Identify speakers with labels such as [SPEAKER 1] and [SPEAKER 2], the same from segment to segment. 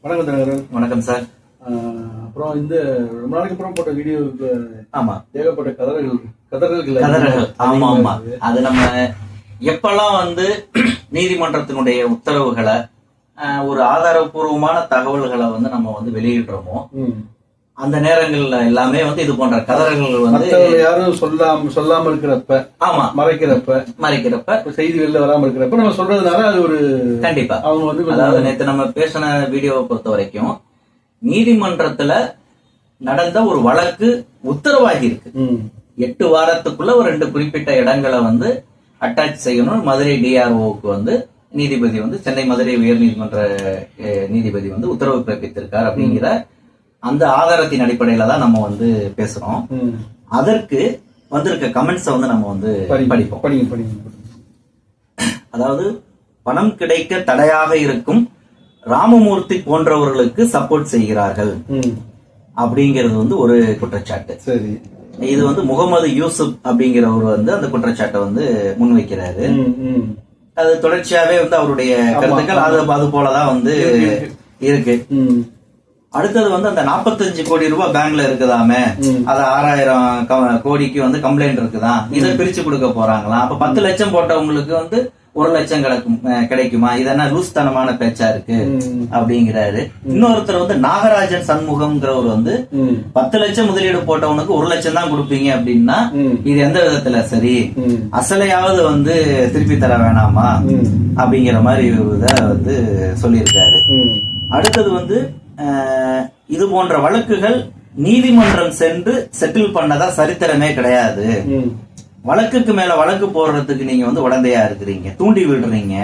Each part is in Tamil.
[SPEAKER 1] வணக்கம் தினகரன்.
[SPEAKER 2] வணக்கம் சார்.
[SPEAKER 1] அப்புறம் இந்த ரொம்ப நாளைக்கு அப்புறம் போட்ட வீடியோ.
[SPEAKER 2] ஆமா,
[SPEAKER 1] ஏகப்பட்ட கதறல்கள்.
[SPEAKER 2] ஆமா ஆமா. அது நம்ம எப்பெல்லாம் நீதிமன்றத்தினுடைய உத்தரவுகளை ஒரு ஆதாரபூர்வமான தகவல்களை நம்ம வெளியிடுறோமோ அந்த நேரங்கள்ல எல்லாமே இது போன்ற கதறல்கள்
[SPEAKER 1] யாரும் சொல்லாம இருக்கிறப்ப, ஆமா, மறைக்கிறப்ப செய்தி வெளில வராம இருக்கிறப்ப நம்ம சொல்றதுனால அது ஒரு
[SPEAKER 2] கண்டிப்பா அவங்க அதாவது நேற்று நம்ம பேசின வீடியோவை பொறுத்த வரைக்கும் நீதிமன்றத்துல நடந்த ஒரு வழக்கு உத்தரவாகி இருக்கு. 8 வாரத்துக்குள்ள ஒரு 2 குறிப்பிட்ட இடங்களை அட்டாச் செய்யணும். மதுரை டிஆர்ஓவுக்கு நீதிபதி சென்னை மதுரை உயர் நீதிமன்ற நீதிபதி உத்தரவு பிறப்பித்திருக்கார் அப்படிங்கிற அந்த ஆதாரத்தின் அடிப்படையில தான் நம்ம பேசுறோம். அதற்கு வந்திருக்க கமெண்ட்ஸ் நம்ம படிப்போம். அதாவது பணம் கிடைக்க தடையாக இருக்கும் ராமமூர்த்தி போன்றவர்களுக்கு சப்போர்ட் செய்கிறார்கள் அப்படிங்கிறது ஒரு குற்றச்சாட்டு. சரி, இது முகமது யூசுப் அப்படிங்கிறவர் அந்த குற்றச்சாட்டை முன்வைக்கிறாரு. அது தொடர்ச்சியாவே அவருடைய கருத்துக்கள் அது போலதான் இருக்கு. அடுத்தது அந்த 45 கோடி ரூபாய் பேங்க்ல இருக்குதாமே, அது 6000 கோடிக்கு கம்ப்ளைண்ட் இருக்குதான், இதை பிரிச்சு கொடுக்க போறாங்களாம். அப்ப 10 லட்சம் போட்டவங்களுக்கு 1 லட்சம் கிடைக்குமா? இதென்ன லூஸ் தனமான பேச்சா இருக்கு அப்படிங்கிறாரு. இன்னொருத்தர் நாகராஜன் சண்முகம்ங்கிறவர் 10 லட்சம் முதலீடு போட்டவனுக்கு 1 லட்சம் தான் கொடுப்பீங்க அப்படின்னா இது எந்த விதத்துல சரி, அசலையாவது திருப்பி தர வேணாமா அப்படிங்கிற மாதிரி சொல்லியிருக்காரு. அடுத்தது இது போன்ற வழக்குகள் நீதிமன்றம் சென்று செட்டில் பண்ணதா சரித்திரமே கிடையாது. வழக்குக்கு மேல வழக்கு போடுறதுக்கு நீங்க உடந்தையா இருக்கிறீங்க, தூண்டி விடுறீங்க.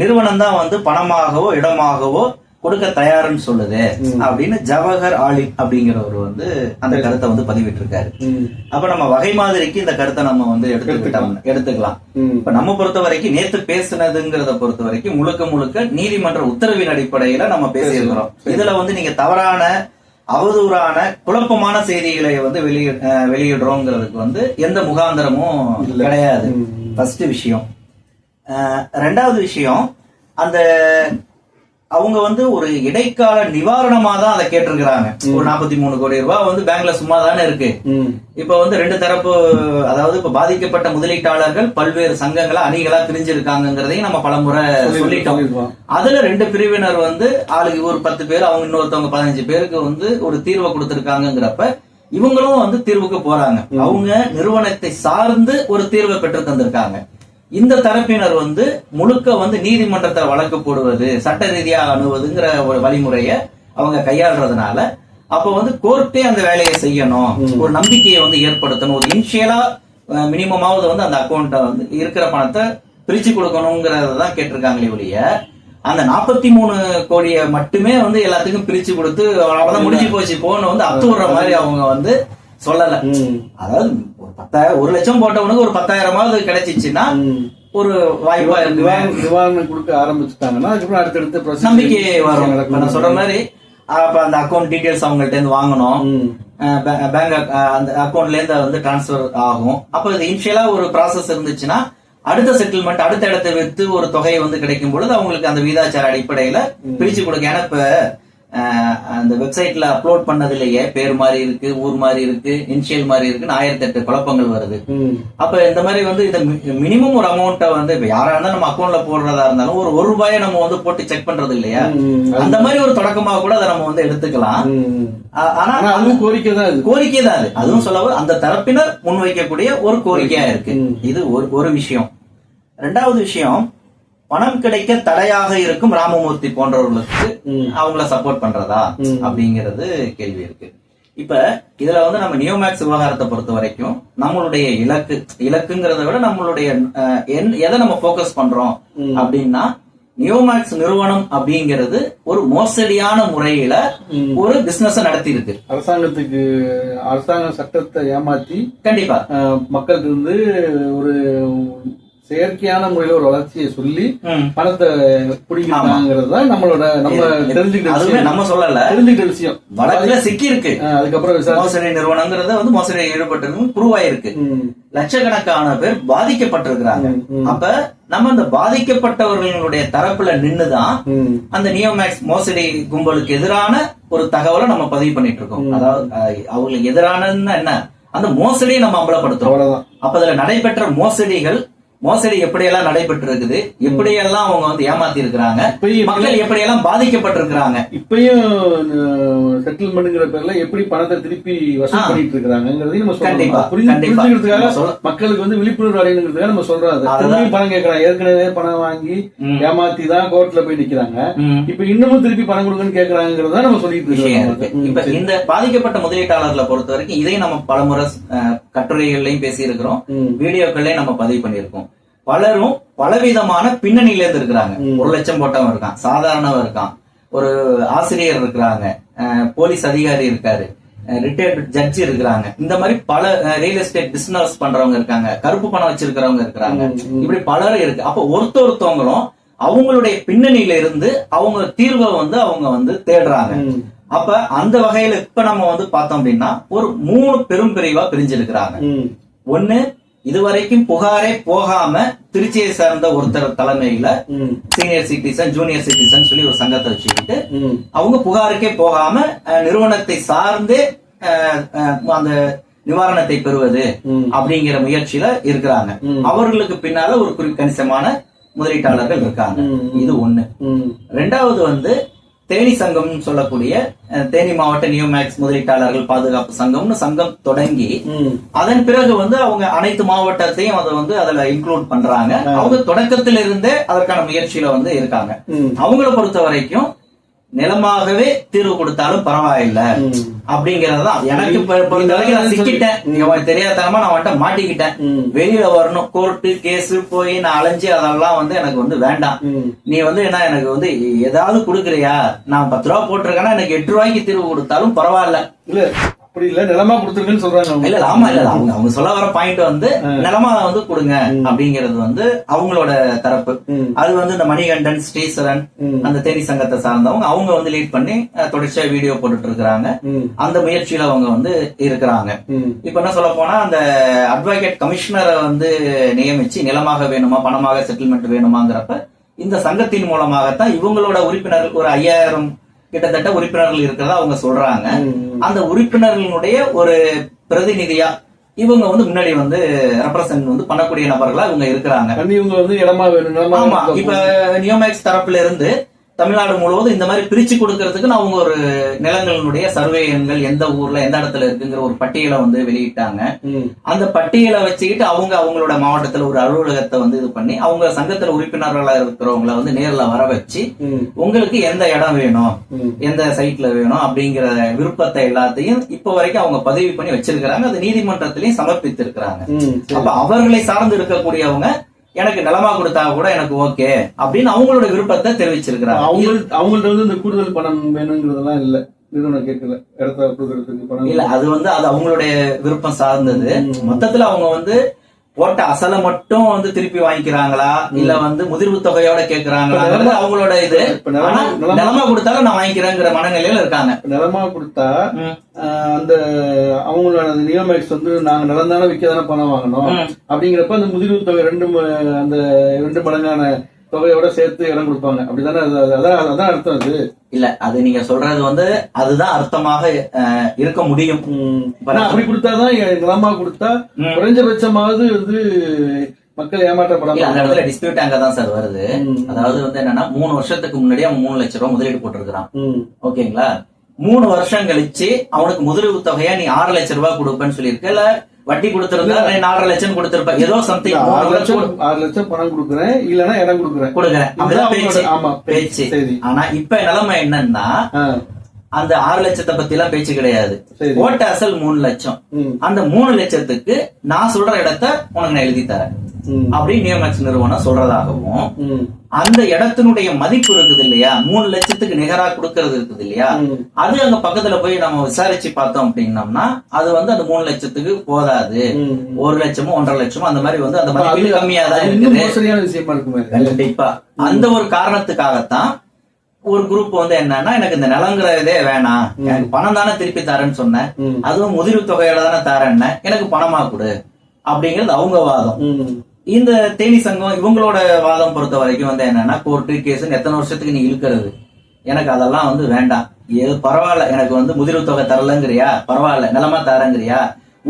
[SPEAKER 2] நிறுவனம் தான் பணமாகவோ இடமாகவோ கொடுக்க தயாருன்னு சொல்லுது அப்படின்னு ஜவஹர் ஆலிம் அப்படிங்கிறவர் அந்த கருத்தை பதிவிட்டு இருக்காரு. அப்ப நம்ம வகை மாதிரிக்கு இந்த கருத்தை நம்ம எடுத்துக்கலாம். இப்ப நம்ம பொறுத்த வரைக்கும் நேத்து பேசுனதுங்கிறத பொறுத்த வரைக்கும் முழுக்க நீதிமன்ற உத்தரவின் அடிப்படையில நம்ம பேசியிருக்கிறோம். இதுல நீங்க தவறான அவதூறான குழப்பமான செய்திகளை வெளியிடுறோங்கிறதுக்கு எந்த முகாந்திரமும் கிடையாது. ஃபர்ஸ்ட் விஷயம். ரெண்டாவது விஷயம், அந்த அவங்க ஒரு இடைக்கால நிவாரணமா தான் அதை கேட்டிருக்கிறாங்க. ஒரு 43 கோடி ரூபாய் பேங்க்ல சும்மா தானே இருக்கு. இப்ப 2 தரப்பு, அதாவது இப்ப பாதிக்கப்பட்ட முதலீட்டாளர்கள் பல்வேறு சங்கங்களா அணிகளா பிரிஞ்சிருக்காங்கிறதையும் நம்ம பலமுறை சொல்லிட்டோம். அதுல 2 பிரிவினர் ஆளுக்கு ஒரு 10 பேர், அவங்க இன்னொருத்தவங்க 15 பேருக்கு ஒரு தீர்வை கொடுத்திருக்காங்கிறப்ப இவங்களும் தீர்வுக்கு போறாங்க. அவங்க நிறுவனத்தை சார்ந்து ஒரு தீர்வை பெற்று தந்திருக்காங்க. இந்த தரப்பினர் முழுக்க நீதிமன்றத்தை வழக்கு போடுவது, சட்ட ரீதியாக அணுவதுங்கிற ஒரு வழிமுறைய அவங்க கையாளுறதுனால அப்ப கோர்ட்டே அந்த வேலையை செய்யணும், ஒரு நம்பிக்கையை ஏற்படுத்தணும், ஒரு இனிஷியலா மினிமமாவது அந்த அக்கௌண்ட்டை இருக்கிற பணத்தை பிரிச்சு கொடுக்கணுங்கிறதான் கேட்டிருக்காங்களே ஒழிய அந்த 43 கோடியை மட்டுமே எல்லாத்துக்கும் பிரிச்சு கொடுத்து அவ்வளவுதான் முடிஞ்சு போச்சு போன்னு அத்துற மாதிரி அவங்க சொல்லல. அதாவது 1 லட்சம் போட்டவனுக்கு ஒரு 10,000 கிடைச்சிச்சுன்னா ஒரு வாய்ப்பா
[SPEAKER 1] நிவாரணம் கொடுக்க ஆரம்பிச்சுட்டாங்கன்னா அதுக்கப்புறம் அடுத்தடுத்து
[SPEAKER 2] நம்பிக்கை வரும். நான் சொல்ற மாதிரி அப்ப அந்த அக்கௌண்ட் டீடைல்ஸ் அவங்கள்ட்ட இருந்து வாங்கணும், பேங்க் அந்த அக்கௌண்ட்ல இருந்து டிரான்ஸ்பர் ஆகும். அப்ப இது இனிஷியலா ஒரு ப்ராசஸ் இருந்துச்சுன்னா அடுத்த செட்டில்மெண்ட் அடுத்த இடத்தை வித்து ஒரு தொகை கிடைக்கும் பொழுது அவங்களுக்கு அந்த விகிதாச்சார அடிப்படையில பிரிச்சு கொடுக்க. ஏன்னா இப்ப அந்த வெப்சைட்ல அப்லோட் பண்ணதுலயே பேர் மாதிரி இருக்கு, ஊர் மாதிரி இருக்கு, இனிஷியல் மாதிரி இருக்குன்னு 1008 குழப்பங்கள் வருது. அப்ப இந்த மாதிரி இத மினிமம் ஒரு அமௌண்ட்டை இப்ப யாரா இருந்தாலும் நம்ம அக்கௌண்ட்ல போடுறதா இருந்தாலும் ஒரு ரூபாயை நம்ம போட்டு செக் பண்றது இல்லையா, அந்த மாதிரி ஒரு தொடக்கமாக கூட அதை நம்ம எடுத்துக்கலாம். ஆனா அதுவும் கோரிக்கை தான் அது. அதுவும் சொல்லவோ அந்த தரப்பினர் முன்வைக்கக்கூடிய ஒரு கோரிக்கையா இருக்கு. இது ஒரு விஷயம். ரெண்டாவது விஷயம், பணம் கிடைக்க தடையாக இருக்கும் ராமமூர்த்தி போன்றவர்களுக்கு அவங்கள சப்போர்ட் பண்றதா அப்படிங்கிறது கேள்வி இருக்கு. இப்ப இதுல நம்ம நியோமேக்ஸ் விவகாரத்தை பொறுத்த வரைக்கும் நம்மளுடைய இலக்குங்கிறத விட நம்மளுடைய எதை நம்ம போக்கஸ் பண்றோம் அப்படின்னா, நியோமேக்ஸ் நிறுவனம் அப்படிங்கிறது ஒரு மோசடியான முறையில ஒரு பிசினஸ் நடத்தி இருக்கு.
[SPEAKER 1] அரசாங்க சட்டத்தை ஏமாத்தி
[SPEAKER 2] கண்டிப்பா
[SPEAKER 1] மக்களுக்கு ஒரு செயற்கையான முறையில ஒரு வளர்ச்சியை சொல்லி பணத்தை பிடிக்கிறாங்கிறது தான் நம்ம தெரிஞ்சுக்கிட்ட
[SPEAKER 2] நம்ம சொல்லல,
[SPEAKER 1] தெரிஞ்சுக்கிட்ட விஷயம்.
[SPEAKER 2] வழக்குல சிக்கி இருக்கு.
[SPEAKER 1] அதுக்கப்புறம்
[SPEAKER 2] மோசடி நிறுவனங்கிறத வந்து மோசடி ஈடுபட்டு புருவாயிருக்கு. லட்சக்கணக்கான பேர் பாதிக்கப்பட்டிருக்கிறாங்க. அப்ப நம்ம அந்த பாதிக்கப்பட்டவர்களுடைய தரப்புல நின்னுதான் அந்த நியோமேக்ஸ் மோசடி கும்பலுக்கு எதிரான ஒரு தகவலை நம்ம பதிவு பண்ணிட்டு இருக்கோம். அதாவது அவங்களுக்கு எதிரானதுன்னா என்ன, அந்த மோசடியை நம்ம அம்பலப்படுத்துறோம். அப்ப அதுல நடைபெற்ற மோசடி எப்படியெல்லாம் நடைபெற்று இருக்குது, எப்படியெல்லாம் அவங்க வந்து ஏமாத்தி இருக்கிறாங்க, மக்கள் எப்படியெல்லாம் பாதிக்கப்பட்டிருக்கிறாங்க, இப்பயும்
[SPEAKER 1] செட்டில்மெண்ட்ங்கிற பேர்ல எப்படி பணத்தை திருப்பி வசூல் பண்ணிட்டு இருக்காங்கிறதையும் நம்ம புரிஞ்சுக்கிறதுக்காக மக்களுக்கு வந்து விழிப்புணர்வு அடையணுங்கிறதுக்காக நம்ம சொல்றோம். பணம் கேட்கறாங்க, ஏற்கனவே பணம் வாங்கி ஏமாத்தி தான் கோர்ட்ல போய் நிக்கிறாங்க. இப்ப இன்னமும் திருப்பி பணம் கொடுங்கன்னு கேட்கறாங்கிறத நம்ம சொல்லிட்டு இருக்கோம்.
[SPEAKER 2] இப்ப இந்த பாதிக்கப்பட்ட முதலீட்டாளர்களை பொறுத்த வரைக்கும் இதையும் நம்ம பலமுறை கட்டுரைகள்லயும் பேசி இருக்கிறோம், வீடியோக்கள்லயும் நம்ம பதிவு பண்ணியிருக்கோம். பலரும் பலவிதமான பின்னணியில இருந்து இருக்கிறாங்க. 1 லட்சம் போட்டவன் இருக்கான், சாதாரணவன் இருக்கான், ஒரு ஆசிரியர் இருக்கிறாங்க, போலீஸ் அதிகாரி இருக்காரு, ரிட்டையர்டு ஜட்ஜி இருக்கிறாங்க, இந்த மாதிரி பல ரியல் எஸ்டேட் பிசினஸ் பண்றவங்க இருக்காங்க, கருப்பு பணம் வச்சிருக்கிறவங்க இருக்கிறாங்க, இப்படி பலரும் இருக்கு. அப்ப ஒருத்தவங்களும் அவங்களுடைய பின்னணியில இருந்து அவங்க தீர்வை வந்து அவங்க வந்து தேடுறாங்க. அப்ப அந்த வகையில இப்ப நம்ம வந்து பார்த்தோம் அப்படின்னா ஒரு 3 பெரும் பிரிவா பிரிஞ்சிருக்கிறாங்க. ஒண்ணு, இதுவரைக்கும் புகாரே போகாம திருச்சியை சார்ந்த ஒருத்தர் தலைமையில சீனியர் சிட்டிசன் ஜூனியர் சிட்டிசன் சொல்லி ஒரு சங்கத்தை வச்சுக்கிட்டு அவங்க புகாருக்கே போகாம நிறுவனத்தை சார்ந்தே அந்த நிவாரணத்தை பெறுவது அப்படிங்கிற முயற்சியில இருக்கிறாங்க. அவர்களுக்கு பின்னால ஒரு கணிசமான முதலீட்டாளர்கள் இருக்காங்க. இது ஒண்ணு. 2வது வந்து தேனி சங்கம் சொல்லக்கூடிய தேனி மாவட்ட நியோமேக்ஸ் முதலீட்டாளர்கள் பாதுகாப்பு சங்கம்னு சங்கம் தொடங்கி அதன் பிறகு வந்து அவங்க அனைத்து மாவட்டத்தையும் அதை வந்து அதுல இன்க்ளூட் பண்றாங்க. அவங்க தொடக்கத்திலிருந்தே அதற்கான முயற்சியில வந்து இருக்காங்க. அவங்கள பொறுத்த வரைக்கும் நிலமாகவே தீர்வு கொடுத்தாலும் பரவாயில்ல அப்படிங்கறதுதான். எனக்கு பொறுத்த வரைக்கும் நான் சிக்கிட்டேன், தெரியாதனமா நான் வந்துட்டு மாட்டிக்கிட்டேன், வெளியில வரணும், கோர்ட்டு கேஸ் போய் நான் அலைஞ்சு அதெல்லாம் வந்து எனக்கு வந்து வேண்டாம். நீ வந்து என்ன எனக்கு வந்து ஏதாவது கொடுக்குறியா, நான் 10 ரூபா போட்டிருக்கேன்னா எனக்கு 8 ரூபாய்க்கு தீர்வு கொடுத்தாலும் பரவாயில்ல.
[SPEAKER 1] இல்ல அப்படி இல்ல, நிலமா கொடுத்துருக்குன்னு சொல்றாங்க.
[SPEAKER 2] இல்ல ஆமா இல்ல அவங்க சொல்ல வர பாயிண்ட் வந்து நிலமா வந்து கொடுங்க அப்படிங்கறது வந்து அவங்களோட தரப்பு. அது வந்து இந்த மணிகண்டன் ஸ்ரீசரன் அந்த தேனி சங்கத்தை சார்ந்தவங்க அவங்க வந்து லீட் பண்ணி தொடர்ச்சியா வீடியோ போட்டுட்டு இருக்கிறாங்க. அந்த முயற்சியில அவங்க வந்து இருக்கிறாங்க. இப்ப என்ன சொல்ல போனா அந்த அட்வொகேட் கமிஷனரை வந்து நியமிச்சு நிலமாக வேணுமா பணமாக செட்டில்மெண்ட் வேணுமாங்கிறப்ப இந்த சங்கத்தின் மூலமாகத்தான் இவங்களோட உறுப்பினர்கள் ஒரு 5000 கிட்டத்தட்ட உறுப்பினர்கள் இருக்கிறதா அவங்க சொல்றாங்க. அந்த உறுப்பினர்களுடைய ஒரு பிரதிநிதியா இவங்க வந்து முன்னாடி வந்து ரெப்ரசன்ட் வந்து பண்ணக்கூடிய நபர்களா இவங்க இருக்கிறாங்க.
[SPEAKER 1] இவங்க வந்து இடமா வேணும்.
[SPEAKER 2] ஆமா, இப்ப நியோமேக்ஸ் தரப்புல இருந்து தமிழ்நாடு முழுவதும் இந்த மாதிரி பிரிச்சு கொடுக்கறதுக்கு அவங்க ஒரு நிலங்களுடைய சர்வே எண்கள் எந்த ஊர்ல எந்த இடத்துல இருக்குங்கிற ஒரு பட்டியலை வந்து வெளியிட்டாங்க. அந்த பட்டியலை வச்சுக்கிட்டு அவங்க அவங்களோட மாவட்டத்துல ஒரு அலுவலகத்தை வந்து இது பண்ணி அவங்க சங்கத்துல உறுப்பினர்களா இருக்கிறவங்களை வந்து நேர்ல வர வச்சு உங்களுக்கு எந்த இடம் வேணும் எந்த சைட்ல வேணும் அப்படிங்கிற விருப்பத்தை எல்லாத்தையும் இப்ப வரைக்கும் அவங்க பதிவு பண்ணி வச்சிருக்கிறாங்க. அது நீதிமன்றத்திலையும் சமர்ப்பித்திருக்கிறாங்க. அப்ப அவர்களை சார்ந்து இருக்கக்கூடியவங்க எனக்கு நிலமா கொடுத்தா கூட எனக்கு ஓகே அப்படின்னு அவங்களோட விருப்பத்தை தெரிவிச்சிருக்கிறாங்க.
[SPEAKER 1] அவங்கள்ட்ட வந்து இந்த கூடுதல் பணம் வேணுங்கிறதெல்லாம் இல்ல, நிறுவனம் கேட்கல, இடத்த கொடுக்கறதுக்கு பணம்
[SPEAKER 2] இல்ல. அது வந்து அது அவங்களுடைய விருப்பம் சார்ந்தது. மொத்தத்துல அவங்க வந்து போட்ட அசலை மட்டும் வந்து திருப்பி வாங்கிக்கிறாங்களா இல்ல வந்து முதிர்வு தொகையோட கேக்குறாங்களா அவங்களோட இது. நிலமா கொடுத்தாலும் நான் வாங்கிக்கிறேங்கிற மனநிலையில இருக்காங்க.
[SPEAKER 1] நிலமா கொடுத்தா அந்த அவங்களோட நியோமேக்ஸ் வந்து நாங்க நிலம் தானே விற்கதானே பணம் வாங்கணும் அப்படிங்கிறப்ப அந்த முதிர்வு தொகை 2 மடங்கான தொகையோட சேர்த்து இடம் கொடுப்பாங்க. அப்படிதானே? அதான் அர்த்தம். அது
[SPEAKER 2] இல்ல, அது நீங்க சொல்றது வந்து அதுதான் அர்த்தமாக இருக்க முடியும்.
[SPEAKER 1] அப்படி கொடுத்தாதான் நிலமா கொடுத்தா குறைஞ்சபட்சமாவது வந்து மக்கள் ஏமாற்றப்படாம.
[SPEAKER 2] அந்த இடத்துல டிஸ்பியூட் அங்கதான் சார் வருது. அதாவது வந்து என்னன்னா 3 வருஷத்துக்கு முன்னாடி அவன் 3 லட்சம் ரூபாய் முதலீடு போட்டிருக்கிறான். ஓகேங்களா? 3 வருஷம் கழிச்சு அவனுக்கு முதலீடு தொகையா நீ 6 லட்சம் ரூபாய் கொடுப்பேன்னு சொல்லியிருக்க, இல்ல வட்டி கொடுத்திருந்தா 4.5 லட்சம் கொடுத்திருப்ப, ஏதோ சம்திங்
[SPEAKER 1] 6 லட்சம் பணம் கொடுக்குறேன் இல்லன்னா இடம் கொடுக்குறேன்
[SPEAKER 2] பேச்சு. ஆனா இப்ப நிலைமை என்னன்னா அந்த 6 லட்சத்தை பத்தி எல்லாம் பேச்சு கிடையாது. ஓட்ட அசல் 3 லட்சம். அந்த 3 லட்சத்துக்கு நான் சொல்ற இடத்த உனக்கு நான் எழுதி தரேன் அப்படின்னு நியோமேக்ஸ் நிறுவனம் சொல்றதாகவும் அந்த இடத்தினுடைய மதிப்பு இருக்குது இல்லையா, 3 லட்சத்துக்கு நிகரா கொடுக்கறது இருக்குது இல்லையா, அது அங்க பக்கத்துல போய் நம்ம விசாரிச்சு பார்த்தோம் அப்படின்னம்னா அது வந்து அந்த 3 லட்சத்துக்கு போதாது, 1 லட்சமோ 1.5 லட்சமோ அந்த மாதிரி வந்து அந்த மதிப்பு கம்மியா தான் இருக்குது. கண்டிப்பா அந்த ஒரு காரணத்துக்காகத்தான் ஒரு குரூப் வந்து என்னன்னா, எனக்கு இந்த நிலங்கிறதே வேணாம், எனக்கு பணம் தானே திருப்பி தரேன்னு சொன்னேன், அதுவும் முதிர்வு தொகையில தானே தரேன்னு, எனக்கு பணமா கொடு அப்படிங்கிறது அவங்க வாதம். இந்த தேனி சங்கம் இவங்களோட வாதம் பொறுத்த வரைக்கும் வந்து என்னன்னா, கோர்ட்டு கேஸ் எத்தனை வருஷத்துக்கு நீ இழுக்கிறது, எனக்கு அதெல்லாம் வந்து வேண்டாம், ஏது பரவாயில்ல, எனக்கு வந்து முதிர்வு தொகை தரலங்கிறியா பரவாயில்ல, நிலமா தரங்கிறியா,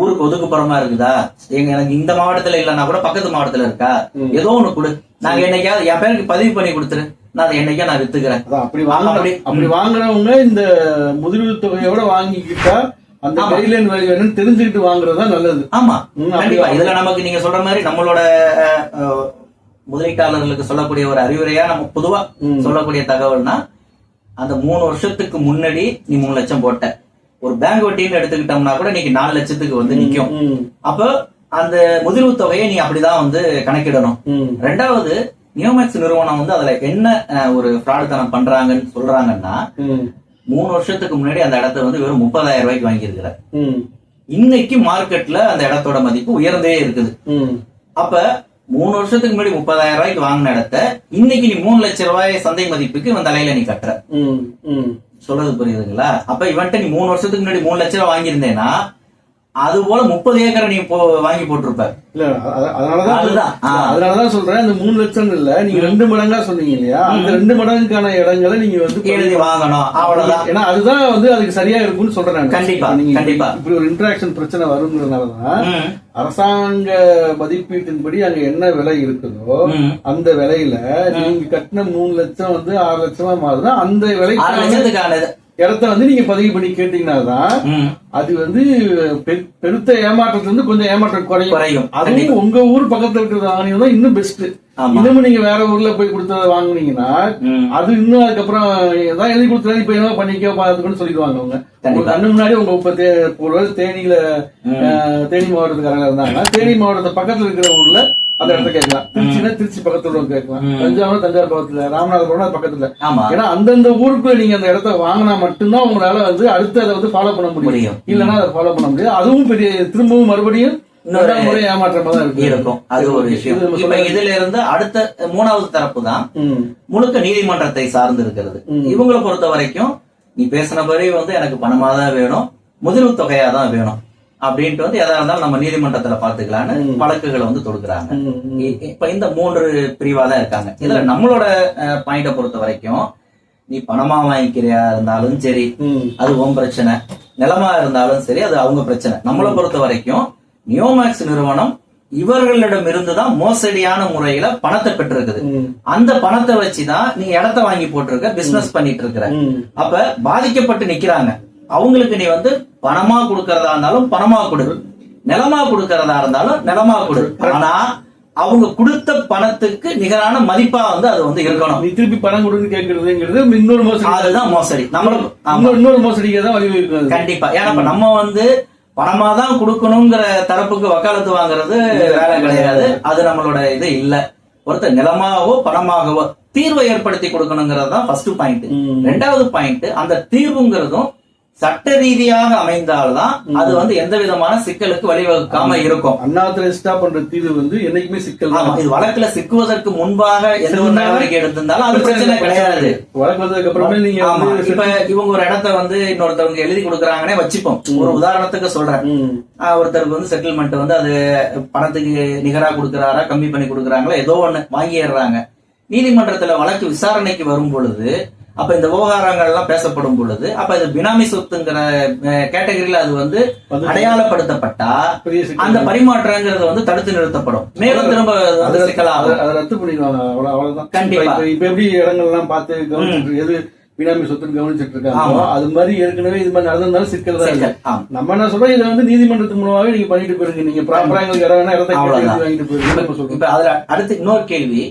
[SPEAKER 2] ஊருக்கு ஒதுக்குப்புறமா இருக்குதா, எனக்கு இந்த மாவட்டத்துல இல்லன்னா கூட பக்கத்து மாவட்டத்துல இருக்கா, ஏதோ ஒண்ணு கொடு, நாங்க என்னைக்காவது என் பேருக்கு பதிவு பண்ணி கொடுத்துரு, நான் அதை என்னைக்கா நான் வித்துக்கிறேன்.
[SPEAKER 1] அப்படி வாங்குறவங்க இந்த முதிர்வு தொகையோட வாங்கிக்கிட்டா அந்த கைட்லைன் வேல்யூ என்னன்னு தெரிஞ்சுக்கிட்டு வாங்குறதுதான் நல்லது.
[SPEAKER 2] ஆமா கண்டிப்பா. இதுல நமக்கு நீங்க சொல்ற மாதிரி நம்மளோட முதலீட்டாளர்களுக்கு சொல்லக்கூடிய ஒரு அறிவுரையா நம்ம பொதுவா சொல்லக்கூடிய தகவல்னா, அந்த 3 வருஷத்துக்கு முன்னாடி நீ 3 லட்சம் போட்ட ஒரு பேங்க் வட்டின்னு எடுத்துக்கிட்டோம்னா கூட இன்னைக்கு 4 லட்சத்துக்கு வந்து நிக்கும். அப்ப அந்த முதிர்வு தொகையை நீ அப்படிதான் வந்து கணக்கிடணும். ரெண்டாவது, நியோமேக்ஸ் நிறுவனம் வந்து அதுல என்ன ஒரு ஃப்ராடுத்தனம் பண்றாங்கன்னு சொல்றாங்கன்னா, 3 வருஷத்துக்கு முன்னாடி அந்த இடத்த வந்து வெறும் 30,000 ரூபாய்க்கு வாங்கியிருக்கிறார். இன்னைக்கு மார்க்கெட்ல அந்த இடத்தோட மதிப்பு உயர்ந்தே இருக்குது. அப்ப 3 வருஷத்துக்கு முன்னாடி 30,000 ரூபாய்க்கு வாங்கின இடத்த இன்னைக்கு நீ 3 லட்சம் ரூபாய் சந்தை மதிப்புக்கு இவன் தலையில நீ கட்டுற. சொல்றது புரியுதுங்களா? அப்ப இவன்ட்ட நீ 3 வருஷத்துக்கு முன்னாடி 3 லட்சம் ரூபாய் வாங்கியிருந்தேன்னா அது போல 30 ஏக்கரை நீ வாங்கி போட்டிருப்ப.
[SPEAKER 1] இல்ல அதனாலதான் சொல்றேன், அந்த 3 லட்சம் இல்ல, நீங்க 2 மடங்கா சொன்னீங்க இல்லையா, அந்த 2 மடங்குக்கான இடங்களை நீங்க வந்து
[SPEAKER 2] எழுதி வாங்கணும், அவ்வளவுதான்.
[SPEAKER 1] ஏன்னா அதுதான் வந்து அதுக்கு சரியா இருக்கும்னு சொல்றேன்.
[SPEAKER 2] கண்டிப்பா கண்டிப்பா.
[SPEAKER 1] இப்படி ஒரு இன்டராக்ஷன் பிரச்சனை வருங்கிறதுனாலதான் அரசாங்க மதிப்பீட்டின்படி அங்க என்ன விலை இருக்குதோ அந்த விலையில நீங்க கட்டின 3 லட்சம் வந்து 6 லட்சமா மாறுதா, அந்த விலை
[SPEAKER 2] 6 லட்சத்துக்கானது
[SPEAKER 1] இடத்த வந்து நீங்க பதிவு பண்ணி கேட்டீங்கன்னாதான் அது வந்து பெருத்த ஏமாற்றத்துல இருந்து கொஞ்சம் ஏமாற்றம் குறையும். அதுவும் உங்க ஊர் பக்கத்துல இருக்கிறத வாங்கினீங்கன்னா இன்னும் பெஸ்ட். இன்னமும் நீங்க வேற ஊர்ல போய் கொடுத்தத வாங்குனீங்கன்னா அது இன்னும் அதுக்கப்புறம் ஏதாவது எழுதி கொடுத்தா இப்ப என்ன பண்ணிக்க பாத்துக்கணும்னு சொல்லிடுவாங்க. அவங்க கண்ணு முன்னாடி உங்க ஒரு தேனியில தேனி மாவட்டத்துக்காரங்க இருந்தாங்கன்னா தேனி மாவட்டத்து பக்கத்துல இருக்கிற ஊர்ல அந்த இடத்த கேட்கலாம். திருச்சினா திருச்சி பக்கத்துல கேட்கலாம், தஞ்சாவூர் தஞ்சாவூர் பக்கத்துல, ராமநாதபுரம் பக்கத்துல. ஏன்னா அந்தந்த ஊருக்குள்ள நீங்க அந்த இடத்த வாங்கினா மட்டும்தான் உங்களால வந்து அடுத்து அதை வந்து ஃபாலோ பண்ண முடியும். இல்லன்னா அதை ஃபாலோ பண்ண முடியாது. அதுவும் பெரிய திரும்பவும் மறுபடியும் முறை ஏமாற்றமா தான் இருக்கும்.
[SPEAKER 2] அது ஒரு விஷயம். இப்ப இதுல இருந்து அடுத்த 3வது தரப்பு தான் முழுக்க நீதிமன்றத்தை சார்ந்து இருக்கிறது. இவங்களை பொறுத்த வரைக்கும் நீ பேசினபடி வந்து எனக்கு பணமா தான் வேணும், முதிர்வு தொகையா தான் வேணும் அப்படின்ட்டு வந்து எதா இருந்தாலும் நம்ம நீதிமன்றத்துல பாத்துக்கலான்னு வழக்குகளை வந்து தொடுக்கிறாங்க. இப்ப இந்த 3 பிரிவா தான் இருக்காங்க. இதுல நம்மளோட பாயிண்ட பொறுத்த வரைக்கும் நீ பணமா வாங்கிக்கிறியா இருந்தாலும் சரி அது உன் பிரச்சனை, நிலமா இருந்தாலும் சரி அது அவங்க பிரச்சனை. நம்மளை பொறுத்த வரைக்கும் நியோமேக்ஸ் நிறுவனம் இவர்களிடம் இருந்துதான் மோசடியான முறையில பணத்தை பெற்றிருக்குது. அந்த பணத்தை வச்சுதான் நீ இடத்த வாங்கி போட்டிருக்க, பிசினஸ் பண்ணிட்டு இருக்கிற. அப்ப பாதிக்கப்பட்டு நிக்கிறாங்க. அவங்களுக்கு நீ வந்து பணமா கொடுக்கறதா இருந்தாலும் பணமா கொடு, நிலமா கொடுக்கறதா இருந்தாலும் நிலமா கொடு. ஆனா அவங்க கொடுத்த பணத்துக்கு நிகரான மதிப்பா வந்து அது வந்து இருக்கணும்.
[SPEAKER 1] நீ திருப்பி பணம் கொடுத்து கேட்கறதுங்கிறது இன்னொரு மோசடி.
[SPEAKER 2] அதுதான் மோசடி.
[SPEAKER 1] இன்னொரு மோசடிக்கு தான் வழிவகுக்கிறது.
[SPEAKER 2] கண்டிப்பா. ஏன்னா நம்ம வந்து பணமா தான் கொடுக்கணுங்கிற தரப்புக்கு வக்காலத்து வாங்குறது வேலை கிடையாது. அது நம்மளோட இது இல்ல. ஒருத்தர் நிலமாவோ பணமாகவோ தீர்வை ஏற்படுத்தி கொடுக்கணுங்கிறது தான் ஃபர்ஸ்ட் பாயிண்ட். 2வது பாயிண்ட், அந்த தீர்வுங்கிறதும் சட்ட ரீதியாக அமைந்தால்தான் அது வந்து எந்த விதமான சிக்கலுக்கு வழிவகுக்காம இருக்கும்.
[SPEAKER 1] அண்ணாத்திரஸ்டா பண்ற தீர்வு வந்து என்னைக்குமே சிக்கல்.
[SPEAKER 2] இது வழக்குல சிக்குவதற்கு முன்பாக எந்த ஒரு நடவடிக்கை எடுத்திருந்தாலும் அது பிரச்சனை கிடையாது.
[SPEAKER 1] வழக்கு வந்ததுக்கு அப்புறமே நீங்க
[SPEAKER 2] இப்ப இவங்க ஒரு இடத்த வந்து இன்னொருத்தவங்க எழுதி கொடுக்குறாங்கன்னே வச்சுப்போம். ஒரு உதாரணத்துக்கு சொல்றேன், ஒருத்தருக்கு வந்து செட்டில்மெண்ட் வந்து அது பணத்துக்கு நிகரா கொடுக்கறாரா கம்மி பண்ணி கொடுக்குறாங்களா ஏதோ ஒண்ணு வாங்கிடுறாங்க. நீதிமன்றத்துல வழக்கு விசாரணைக்கு வரும் பொழுது அப்ப இந்த விவகாரங்கள் எல்லாம் பேசப்படும் பொழுது அப்ப இது பினாமி சொத்துங்கிற கேட்டகரியில அது வந்து அடையாளப்படுத்தப்பட்டா அந்த பரிமாற்றங்கிறது வந்து தடுத்து நிறுத்தப்படும். மேலும் திரும்ப
[SPEAKER 1] ரத்து பண்ணிடுவாங்க. அவ்வளவுதான்.
[SPEAKER 2] கண்டிப்பா.
[SPEAKER 1] இப்ப எப்படி இடங்கள் எல்லாம் பார்த்து கவனிச்சுட்டு எது பினாமி சொத்துன்னு கவனிச்சுட்டு இருக்காங்க. அது மாதிரி ஏற்கனவே இது மாதிரி நடந்திருந்தாலும் சிக்கல் தான். நம்ம என்ன சொல்றோம், இதை வந்து நீதிமன்றத்து மூலமாவே நீங்க பண்ணிட்டு போயிருங்க. நீங்க ப்ராப்பரா எங்களுக்கு இடம் இடத்த வாங்கிட்டு போயிருங்க.
[SPEAKER 2] இப்ப அதுல அடுத்து இன்னொரு கேள்வி,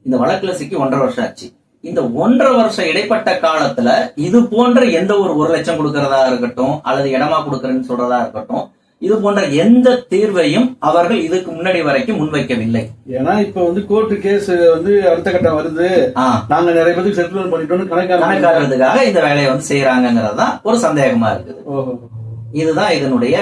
[SPEAKER 2] இந்த வழக்குல சிக்கி 1.5 வருஷம் ஆச்சு. இந்த 1.5 வருஷம் இடைப்பட்ட காலத்துல இது போன்ற எந்த ஒரு 1 லட்சம் கொடுக்கறதா இருக்கட்டும் அல்லது இடமா கொடுக்கறேன்னு சொல்றதா இருக்கட்டும் இது போன்ற எந்த தீர்வையும் அவர்கள் இதுக்கு முன்னாடி வரைக்கும் முன்வைக்கவில்லை.
[SPEAKER 1] ஏன்னா இப்ப வந்து கோர்ட்டு கேஸ் வந்து அடுத்த கட்டம் வருது, நாங்க நிறைய பேருக்கு செட்டில்மெண்ட் பண்ணிட்டோம்னு
[SPEAKER 2] கணக்காடுறதுக்காக இந்த வேலையை வந்து செய்யறாங்கிறதுதான் ஒரு சந்தேகமா இருக்குது. இதுதான் இதனுடைய